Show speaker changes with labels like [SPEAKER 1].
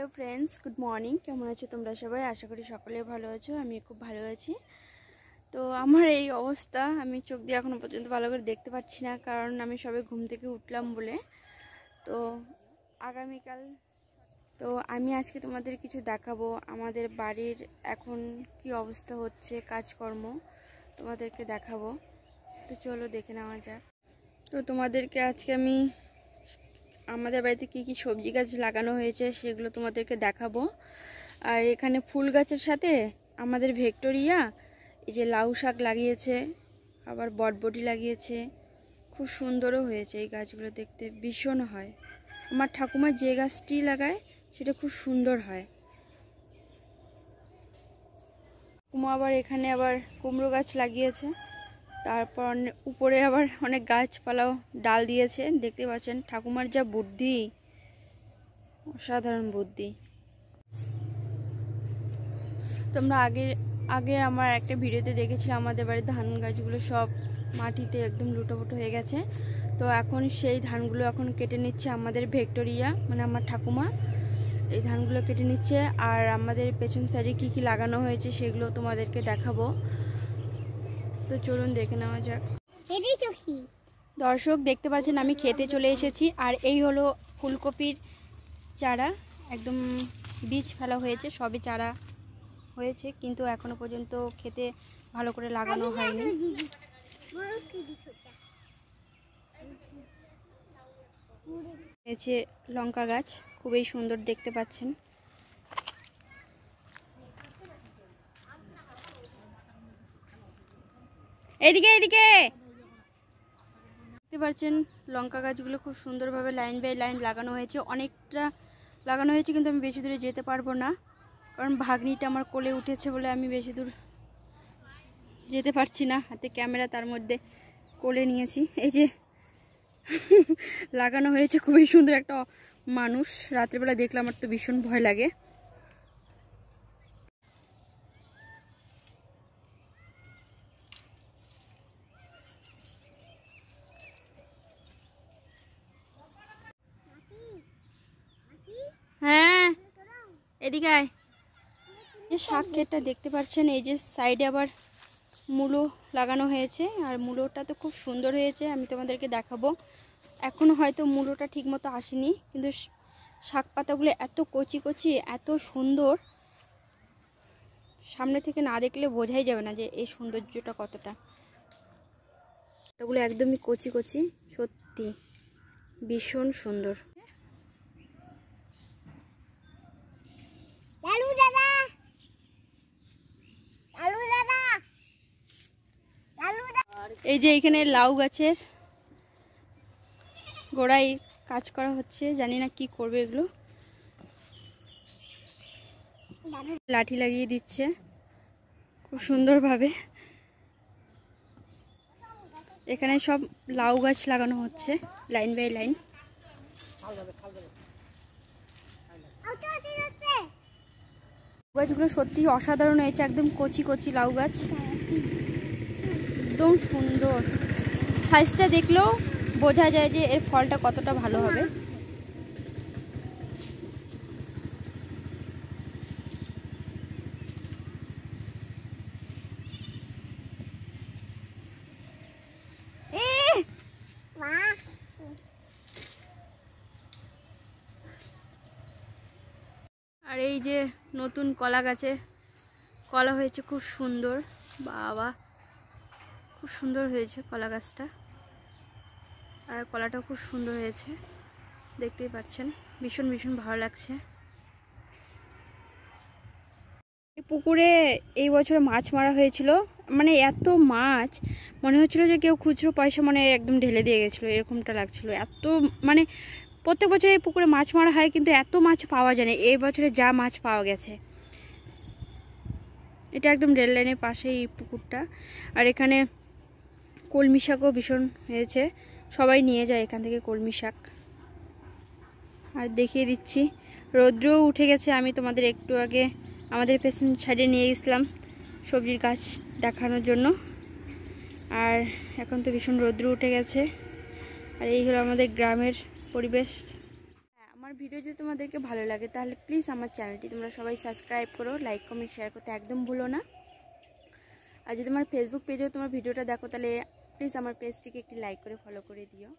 [SPEAKER 1] Hello friends, good morning. केमन आछो तोमरा सबाई? आशा करी सकले भालो आछो। आमी खूब भालो आछि। तो आमार এই অবস্থা, আমি চোখ দিয়ে এখনো পর্যন্ত ভালো করে দেখতে পাচ্ছি না, কারণ আমি সবে ঘুম থেকে উঠলাম বলে। তো আগামীকাল আমি আজকে তোমাদের কিছু দেখাবো আমাদের বাড়ির এখন কি অবস্থা হচ্ছে, কাজকর্ম তোমাদেরকে দেখাবো। তো চলো দেখে নেওয়া যাক। তো তোমাদেরকে আজকে আমি আমাদের বাড়িতে কি কি সবজি গাছ লাগানো হয়েছে সেগুলো তোমাদেরকে দেখাবো। আর এখানে ফুল গাছের সাথে আমাদের ভিক্টোরিয়া এই যে লাউ শাক লাগিয়েছে, আবার বটবটি লাগিয়েছে। খুব সুন্দরও হয়েছে এই গাছগুলো, দেখতে ভীষণ হয়। আমার ঠাকুমা যে গাছটি লাগায় সেটা খুব সুন্দর হয়। ঠাকুমা আবার এখানে আবার কুমড়ো গাছ লাগিয়েছে, তারপর উপরে আবার অনেক গাছপালাও ডাল দিয়েছে। দেখতে পাচ্ছেন ঠাকুমার যা বুদ্ধি, অসাধারণ বুদ্ধি। তোমরা আগে আমার একটা ভিডিওতে দেখেছিলে আমাদের বাড়ির ধান গাছগুলো সব মাটিতে একদম লুটোপুটো হয়ে গেছে। তো এখন সেই ধানগুলো এখন কেটে নিচ্ছে আমাদের ভিক্টোরিয়া, মানে আমার ঠাকুমা এই ধানগুলো কেটে নিচ্ছে। আর আমাদের পেছন সাইডে কি কি লাগানো হয়েছে সেগুলো তোমাদেরকে দেখাবো। তো চলুন দেখে নেওয়া যাক। দর্শক দেখতে পাচ্ছেন আমি খেতে চলে এসেছি। আর এই হলো ফুলকপির চারা, একদম বীজ ফেলা হয়েছে, সবে চারা হয়েছে, কিন্তু এখনো পর্যন্ত খেতে ভালো করে লাগানো হয়নি। হয়েছে লঙ্কা গাছ, খুবই সুন্দর দেখতে পাচ্ছেন। এদিকে এদিকে দেখতে পাচ্ছেন লঙ্কা গাছগুলো খুব সুন্দরভাবে লাইন বাই লাইন লাগানো হয়েছে। অনেকটা লাগানো হয়েছে, কিন্তু আমি বেশি দূরে যেতে পারবো না, কারণ ভাগ্নিটা আমার কোলে উঠেছে বলে আমি বেশি দূর যেতে পারছি না। হাতে ক্যামেরা, তার মধ্যে কোলে নিয়েছি। এই যে লাগানো হয়েছে খুবই সুন্দর একটা মানুষ। রাত্রেবেলা দেখলে আমার তো ভীষণ ভয় লাগে। হ্যাঁ এদিকে আয়। এই শাক ক্ষেতটা দেখতে পাচ্ছেন, এই যে সাইডে আবার মূলো লাগানো হয়েছে, আর মূলোটা তো খুব সুন্দর হয়েছে, আমি তোমাদেরকে দেখাবো। এখনো হয়তো মূলোটা ঠিক মতো আসেনি, কিন্তু শাক পাতাগুলো এত কচি কচি, এত সুন্দর, সামনে থেকে না দেখলে বোঝাই যাবে না যে এই সৌন্দর্যটা কতটা। এগুলো একদমই কচি কচি, সত্যি ভীষণ সুন্দর। এই যে এখানে লাউ গাছের গোড়ায় কাজ করা হচ্ছে, জানি না কি করবে এগুলো। লাঠি লাগিয়ে দিচ্ছে খুব সুন্দরভাবে। এখানে সব লাউ গাছ লাগানো হচ্ছে লাইন বাই লাইন। গাছগুলো সত্যি অসাধারণ হয়েছে, একদম কচি কচি লাউ গাছ, একদম সুন্দর। সাইজটা দেখলেও বোঝা যায় যে এর ফলটা কতটা ভালো হবে। আর এই যে নতুন কলা গাছে কলা হয়েছে, খুব সুন্দর। বাবা, খুব সুন্দর হয়েছে কলা গাছটা, আর কলাটাও খুব সুন্দর হয়েছে, দেখতেই পাচ্ছেন। ভীষণ ভীষণ ভালো লাগছে। এই পুকুরে এই বছর মাছ মারা হয়েছিল, মানে এত মাছ, মনে হচ্ছিল যে কেউ খুচরো পয়সা মানে একদম ঢেলে দিয়ে গেছিলো, এরকমটা লাগছিল। এত মানে প্রত্যেক বছর এই পুকুরে মাছ মারা হয়, কিন্তু এত মাছ পাওয়া যায় না। এই বছরে যা মাছ পাওয়া গেছে। এটা একদম রেল লাইনের পাশেই এই পুকুরটা। আর এখানে কলমি শাকও ভীষণ হয়েছে, সবাই নিয়ে যায় এখান থেকে কলমি শাক। আর দেখিয়ে দিচ্ছি, রৌদ্রও উঠে গেছে। আমি তোমাদের একটু আগে আমাদের পেছন সাইডে নিয়ে গেছিলাম সবজির গাছ দেখানোর জন্য, আর এখন তো ভীষণ রৌদ্র উঠে গেছে। আর এই হলো আমাদের গ্রামের পরিবেশ। আমার ভিডিও যদি তোমাদেরকে ভালো লাগে তাহলে প্লিজ আমার চ্যানেলটি তোমরা সবাই সাবস্ক্রাইব করো, লাইক কমেন্ট শেয়ার করতে একদম ভুলো না। আর যদি তোমার ফেসবুক পেজেও তোমার ভিডিওটা দেখো তাহলে প্লিজ আমার পেজটিকে একটি লাইক করে ফলো করে দিও।